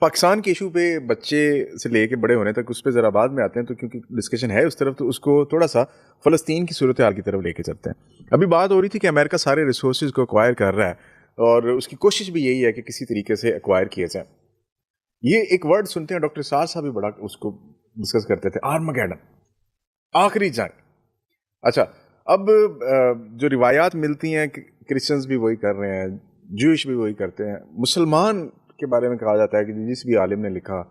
پاکستان کے ایشو پہ بچے سے لے کے بڑے ہونے تک اس پہ ذرا بعد میں آتے ہیں، تو کیونکہ ڈسکشن ہے اس طرف، تو اس کو تھوڑا سا فلسطین کی صورتحال کی طرف لے کے چلتے ہیں. ابھی بات ہو رہی تھی کہ امریکہ سارے ریسورسز کو ایکوائر کر رہا ہے اور اس کی کوشش بھی یہی ہے کہ کسی طریقے سے ایکوائر کیے جائیں. یہ ایک ورڈ سنتے ہیں، ڈاکٹر سار صاحب بھی بڑا اس کو ڈسکس کرتے تھے، آرمگیڈن، آخری جنگ. اچھا، اب جو روایات ملتی ہیں کہ کرسچنز بھی وہی کر رہے ہیں، جوئش بھی وہی کرتے ہیں. مسلمان کے بارے میں کہا جاتا ہے کہ جس بھی عالم نے لکھا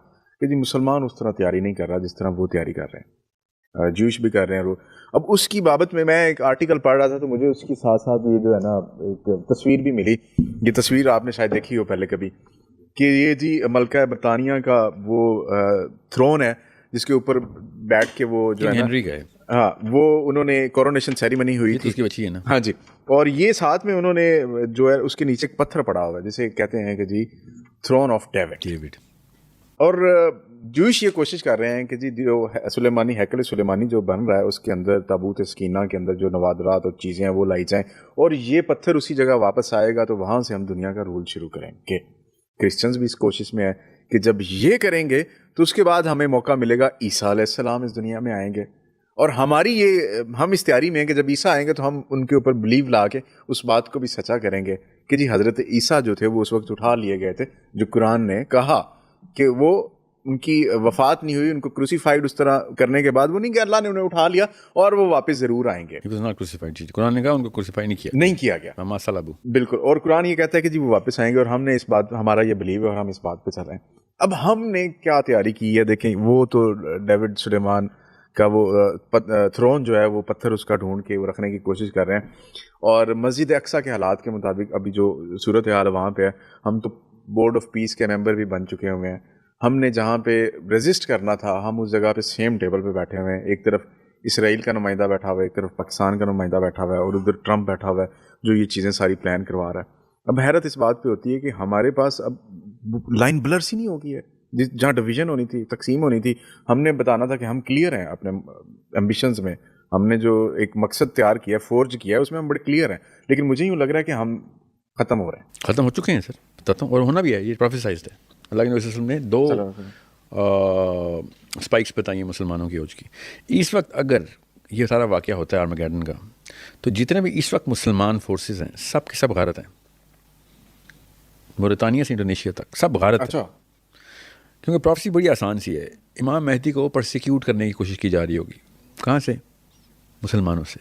کہ جی مسلمان اس طرح تیاری نہیں کر رہا جس طرح وہ تیاری کر رہے ہیں، جوئش بھی کر رہے ہیں. اب اس کی بابت میں ایک آرٹیکل پڑھ رہا تھا، تو مجھے اس کے ساتھ ساتھ یہ جو ہے نا ایک تصویر بھی ملی. یہ تصویر آپ نے شاید دیکھی ہو پہلے کبھی، کہ یہ جی ملکہ برطانیہ کا وہ تھرون ہے جس کے اوپر بیٹھ کے وہ جو ہے نا، ہاں وہ انہوں نے کورونیشن سیریمنی ہوئی تھی، اس کی بچی ہے نا، ہاں جی. اور یہ ساتھ میں انہوں نے جو ہے اس کے نیچے ایک پتھر پڑا ہوا ہے جسے کہتے ہیں کہ جی تھرون آف ڈیوڈ. اور جوئش یہ کوشش کر رہے ہیں کہ جی جو سلیمانی ہیکل سلیمانی جو بن رہا ہے اس کے اندر تابوت سکینہ کے اندر جو نوادرات اور چیزیں ہیں وہ لائی جائیں، اور یہ پتھر اسی جگہ واپس آئے گا تو وہاں سے ہم دنیا کا رول شروع کریں گے. کرسچنز بھی اس کوشش میں ہے کہ جب یہ کریں گے تو اس کے بعد ہمیں موقع ملے گا عیسیٰ علیہ السلام اس دنیا میں آئیں گے، اور ہماری ہم اس تیاری میں ہیں کہ جب عیسیٰ آئیں گے تو ہم ان کے اوپر بلیو لا کے اس بات کو بھی سچا کریں گے کہ جی حضرت عیسیٰ جو تھے وہ اس وقت اٹھا لیے گئے تھے جو قرآن نے کہا کہ وہ ان کی وفات نہیں ہوئی، ان کو کروسیفائڈ اس طرح کرنے کے بعد وہ نہیں کہ اللہ نے انہیں اٹھا لیا اور وہ واپس ضرور آئیں گے. قرآن نے کہا ان کو کروسیفائی نہیں کیا گیا. بالکل. اور قرآن یہ کہتا ہے کہ جی وہ واپس آئیں گے، اور ہم نے اس بات، ہمارا یہ بلیو ہے اور ہم اس بات پہ چل رہے ہیں. اب ہم نے کیا تیاری کی ہے دیکھیں، وہ تو ڈیوڈ سلیمان کا وہ تھرون جو ہے وہ پتھر اس کا ڈھونڈ کے وہ رکھنے کی کوشش کر رہے ہیں. اور مسجد اقصیٰ کے حالات کے مطابق ابھی جو صورتحال وہاں پہ ہے، ہم تو بورڈ آف پیس کے ممبر بھی بن چکے ہوئے ہیں. ہم نے جہاں پہ ریزسٹ کرنا تھا ہم اس جگہ پہ سیم ٹیبل پہ بیٹھے ہوئے ہیں. ایک طرف اسرائیل کا نمائندہ بیٹھا ہوا ہے، ایک طرف پاکستان کا نمائندہ بیٹھا ہوا ہے، اور ادھر ٹرمپ بیٹھا ہوا ہے جو یہ چیزیں ساری پلان کروا رہا ہے. اب حیرت اس بات پہ ہوتی ہے کہ ہمارے پاس اب لائن بلر سی نہیں ہو گئی ہے. جہاں ڈویژن ہونی تھی، تقسیم ہونی تھی، ہم نے بتانا تھا کہ ہم کلیئر ہیں اپنے ایمبیشنز میں، ہم نے جو ایک مقصد تیار کیا، فورج کیا ہے، اس میں ہم بڑے کلیئر ہیں. لیکن مجھے یوں لگ رہا ہے کہ ہم ختم ہو رہے ہیں، ختم ہو چکے ہیں سر، بتاتا ہوں، اور ہونا بھی ہے. یہ پروفیسائزڈ ہے. اللہ کے نبی صلی اللہ علیہ وسلم نے 2 اسپائکس بتائی ہیں مسلمانوں کی عروج کی. اس وقت اگر یہ سارا واقعہ ہوتا ہے آرمگیڈن کا، تو جتنے بھی اس وقت مسلمان فورسز ہیں سب کے سب غارت ہیں، موریتانیہ سے انڈونیشیا تک سب غارت ہیں. کیونکہ پروفیسی بڑی آسان سی ہے. امام مہدی کو پرسیکیوٹ کرنے کی کوشش کی جا رہی ہوگی. کہاں سے؟ مسلمانوں سے.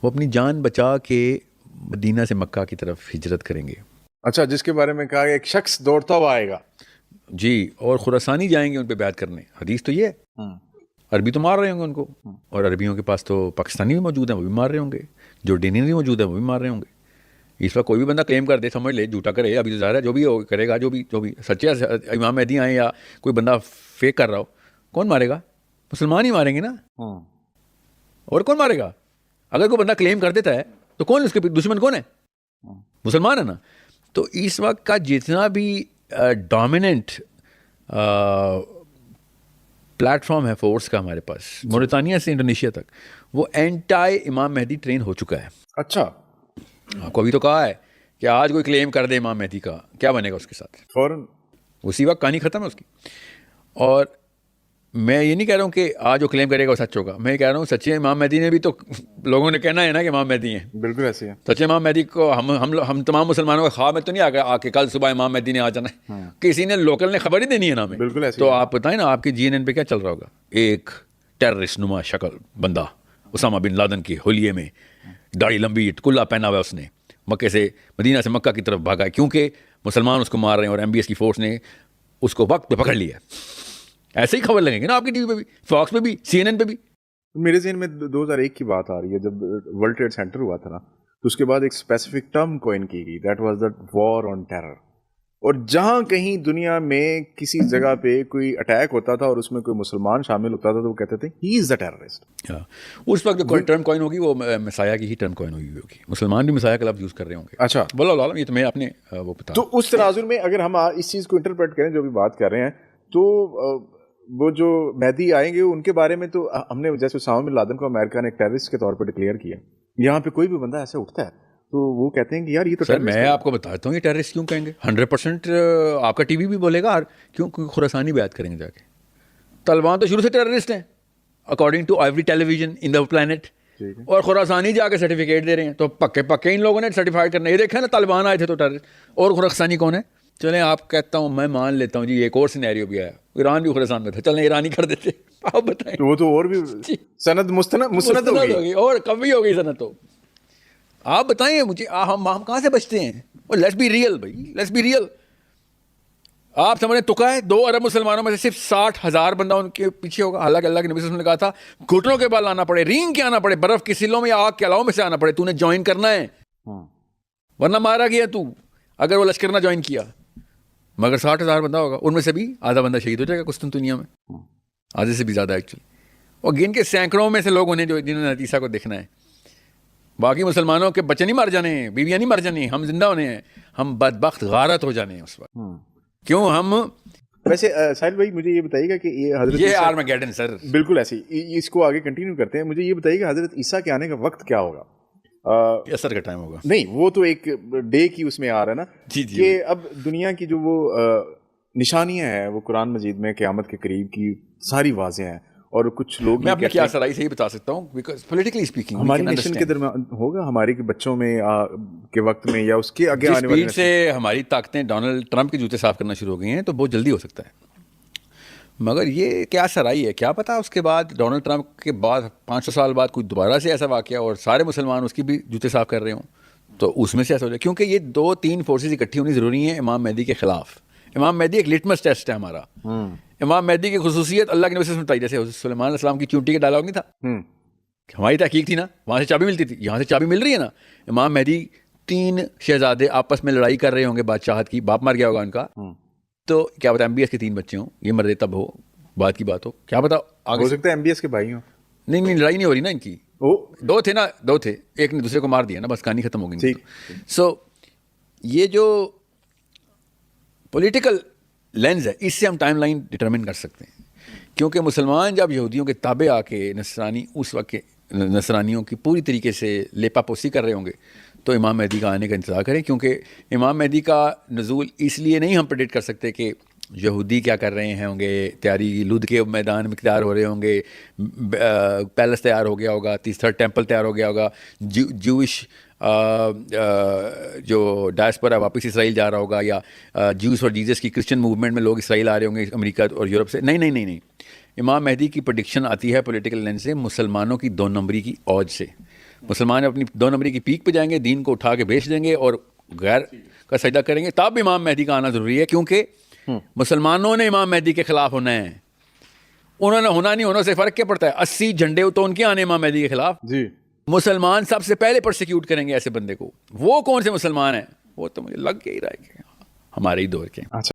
وہ اپنی جان بچا کے مدینہ سے مکہ کی طرف ہجرت کریں گے. اچھا، جس کے بارے میں کہا ایک شخص دوڑتا ہوا آئے گا جی، اور خراسانی جائیں گے ان پہ بیعت کرنے. حدیث تو یہ ہے. عربی تو مار رہے ہوں گے ان کو، اور عربیوں کے پاس تو پاکستانی بھی موجود ہیں، وہ بھی مار رہے ہوں گے. جورڈینین بھی موجود ہیں، وہ بھی مار رہے ہوں گے. اس وقت کوئی بھی بندہ کلیم کر دے، سمجھ لے جھوٹا کرے، ابھی تو ظاہر ہے جو بھی کرے گا، جو بھی سچے امام مہدی آئیں یا کوئی بندہ فیک کر رہا ہو، کون مارے گا؟ مسلمان ہی ماریں گے نا. اور کون مارے گا؟ اگر کوئی بندہ کلیم کر دیتا ہے تو کون اس کے دشمن کون ہے؟ مسلمان ہے نا. تو اس وقت کا جتنا بھی ڈومیننٹ پلیٹ فارم ہے فورس کا ہمارے پاس، موریتانیہ سے انڈونیشیا تک، وہ اینٹائی امام مہدی ٹرین ہو چکا ہے. اچھا، آپ کو ابھی تو کہا ہے کہ آج کوئی کلیم کر دے امام مہدی کا، کیا بنے گا اس کے ساتھ؟ فوراً اسی وقت کہانی ختم ہے اس کی. اور میں یہ نہیں کہہ رہا ہوں کہ آج جو کلیم کرے گا وہ سچ ہوگا. میں یہ کہہ رہا ہوں سچے امام مہدی نے بھی تو لوگوں نے کہنا ہے نا کہ امام مہدی ہیں. بالکل ایسے ہے. سچے امام مہدی کو ہم تمام مسلمانوں کے خواب میں تو نہیں آ کے کل صبح امام مہدی نے آ جانا ہے. کسی نے لوکل نے خبر ہی دینی ہے نا ہمیں. بالکل ایسے. تو آپ بتائیں نا آپ کی جی این این پہ کیا چل رہا ہوگا؟ ایک ٹیررسٹ نما شکل بندہ اسامہ بن لادن کی ہولیے میں داڑھی لمبی کلا پہنا ہوا، اس نے مکے سے مدینہ سے مکہ کی طرف بھاگا ہے کیونکہ مسلمان اس کو مار رہے ہیں اور ایم بی ایس کی فورس نے اس کو وقت پہ پکڑ لیا. ایسے ہی خبر لگیں گے نا آپ کی ٹی وی پہ بھی، فاکس پہ بھی، سی این این پہ بھی. میرے ذہن میں 2001 کی بات آ رہی ہے جب ورلڈ ٹریڈ سینٹر ہوا تھا نا، تو اس کے بعد ایک اسپیسیفک ٹرم کوئن کی گئی، that was the war on terror. اور جہاں کہیں دنیا میں کسی جگہ پہ کوئی اٹیک ہوتا تھا اور اس میں کوئی مسلمان شامل ہوتا تھا تو وہ کہتے تھے ہی از دا ٹیررسٹ. اس وقت جو ٹرم کوئن ہوگی وہ مسایہ کی ہی ٹرم کوئن ہوگی. مسلمان بھی مسایہ کا لفظ یوز کر رہے ہوں گے. اچھا، بولو عالم، یہ تو میں اپنے وہ بتا. تو اس تناظر میں اگر ہم اس چیز کو انٹرپریٹ کریں جو بھی بات کر رہے ہیں، تو وہ جو مہدی آئیں گے ان کے بارے میں تو ہم نے جیسے اسامہ بن لادن کو امریکہ نے ایک ٹیررسٹ کے طور پر ڈکلیئر کیا. یہاں پہ کوئی بھی بندہ ایسے اٹھتا ہے تو وہ کہتے ہیں کہ یار یہ تو سر میں آپ کو بتاتا ہوں یہ ٹیررسٹ کیوں کہیں گے. 100% آپ کا ٹی وی بھی بولے گا. کیوں خراسانی بیعت کریں گے جا کے. طالبان تو شروع سے ٹیررسٹ ہیں according to every television in the plant, اور خراسانی جا کے سرٹیفکیٹ دے رہے ہیں. تو پکے ان لوگوں نے سرٹیفائڈ کرنا. یہ دیکھیں نا طالبان آئے تھے تو ٹیررسٹ, اور خراسانی کون ہے. چلیں آپ کہتا ہوں میں مان لیتا ہوں جی ایک اور سینیریو بھی آیا, ایران بھی خراسان میں تھا, چلیں ایرانی کر دیتے. آپ بتائیں وہ تو اور بھی سند مستند ہوگی اور کبھی ہوگی سند. تو آپ بتائیں مجھے ہم کہاں سے بچتے ہیں. لیٹس بی ریئل بھائی, لیٹس بی ریئل. آپ سمجھیں تکا ہے 2 ارب مسلمانوں میں سے صرف 60,000 بندہ ان کے پیچھے ہوگا. حالانکہ اللہ کے نبی صلی اللہ علیہ وسلم نے کہا تھا گھٹنوں کے بال آنا پڑے, رینگ کے آنا پڑے, برف کی سلوں میں یا آگ کے علاؤں میں سے آنا پڑے, تو نے جوائن کرنا ہے ورنہ مارا گیا تو, اگر وہ لشکر نہ جوائن کیا. مگر 60,000 بندہ ہوگا, ان میں سے بھی آدھا بندہ شہید ہو جائے گا کشتن دنیا میں, آدھے سے بھی زیادہ ایکچولی. اور گن کے سینکڑوں میں سے لوگ انہیں جنہوں نے حدیثہ کو دیکھنا ہے. باقی مسلمانوں کے بچے نہیں مر جانے ہیں, بیویاں نہیں مر جانی ہیں, ہم زندہ ہونے ہیں. ہم بدبخت غارت ہو جانے ہیں اس وقت. کیوں ہم ویسے ساحل بھائی مجھے یہ بتائیے گا کہ یہ حضرت یہ آرمیگیڈن سر بالکل ایسے ہی اس کو آگے کنٹینیو کرتے ہیں. مجھے یہ بتائیے کہ حضرت عیسیٰ کے آنے کا وقت کیا ہوگا. اثر کا ٹائم ہوگا. نہیں وہ تو ایک ڈے کی اس میں آ رہا ہے نا جی جی, کہ اب دنیا کی جو وہ نشانیاں ہیں وہ قرآن مجید میں قیامت کے قریب کی ساری واضح ہیں. اور کچھ لوگ میں اپنی کیا سرائی سے ہی بتا سکتا ہوں بیکاز پولیٹیکلی اسپیکنگ ہماری نیشن کے درمیان ہوگا, ہمارے کے بچوں میں کے وقت میں یا اس کے آگے آنے والے سے ہماری طاقتیں ڈونلڈ ٹرمپ کے جوتے صاف کرنا شروع ہو گئی ہیں تو بہت جلدی ہو سکتا ہے. مگر یہ کیا سرائی ہے, کیا پتا اس کے بعد ڈونلڈ ٹرمپ کے بعد 500 سال بعد کوئی دوبارہ سے ایسا واقعہ اور سارے مسلمان اس کی بھی جوتے صاف کر رہے ہوں تو اس میں سے ایسا ہو جائے. کیونکہ یہ 2-3 فورسز اکٹھی ہونی ضروری ہیں امام مہدی کے خلاف. امام مہدی ایک لٹمس ٹیسٹ ہے ہمارا. امام مہدی کی خصوصیت اللہ کے نبی سے بتائی, جیسے سلیمان علیہ السلام کی چونٹی کا ڈائلاگ نہیں تھا, ہماری تحقیق تھی نا, وہاں سے چابی ملتی تھی, یہاں سے چابی مل رہی ہے نا. امام مہدی 3 شہزادے آپس میں لڑائی کر رہے ہوں گے بادشاہت کی, باپ مر گیا ہوگا ان کا, تو کیا پتا MBS کے 3 بچے ہوں, یہ مرے تب ہو, بات کی بات ہو, کیا پتا آگے ہو سکتا ہے MBS کے بھائی ہوں. نہیں لڑائی نہیں ہو رہی نا ان کی, 2 تھے نا, 2 تھے, ایک نے دوسرے کو مار دیا نا, بس کہانی ختم ہو گئی. سو یہ جو پولیٹیکل لینز ہے اس سے ہم ٹائم لائن ڈٹرمن کر سکتے ہیں. کیونکہ مسلمان جب یہودیوں کے تابع آ کے نصرانی اس وقت کے نصرانیوں کی پوری طریقے سے لیپا پوسی کر رہے ہوں گے تو امام مہدی کا آنے کا انتظار کریں. کیونکہ امام مہدی کا نزول اس لیے نہیں ہم پریڈکٹ کر سکتے کہ یہودی کیا کر رہے ہوں گے, تیاری لد کے میدان میں تیار ہو رہے ہوں گے, پیلس تیار ہو گیا ہوگا, تیسرا ٹیمپل تیار ہو گیا ہوگا, جوش جو ڈائسپورا واپس اسرائیل جا رہا ہوگا, یا جوز فار جیزس کی کرسچن موومنٹ میں لوگ اسرائیل آ رہے ہوں گے امریکہ اور یورپ سے. نہیں. امام مہدی کی پریڈکشن آتی ہے پولیٹیکل لینس سے, مسلمانوں کی 2 نمبری کی اوج سے. مسلمان اپنی 2 نمبری کی پیک پہ جائیں گے, دین کو اٹھا کے بیچ دیں گے اور غیر کا سجدہ کریں گے, تب امام مہدی کا آنا ضروری ہے. کیونکہ مسلمانوں نے امام مہدی کے خلاف ہونا ہے, انہوں نے ہونا نہیں ہونا سے فرق کیا پڑتا ہے. 80 جھنڈے تو ان کے آنے امام مہدی کے خلاف. مسلمان سب سے پہلے پرسیکیوٹ کریں گے ایسے بندے کو. وہ کون سے مسلمان ہیں, وہ تو مجھے لگ کے ہی رہا ہے کہ ہمارے ہی دور کے.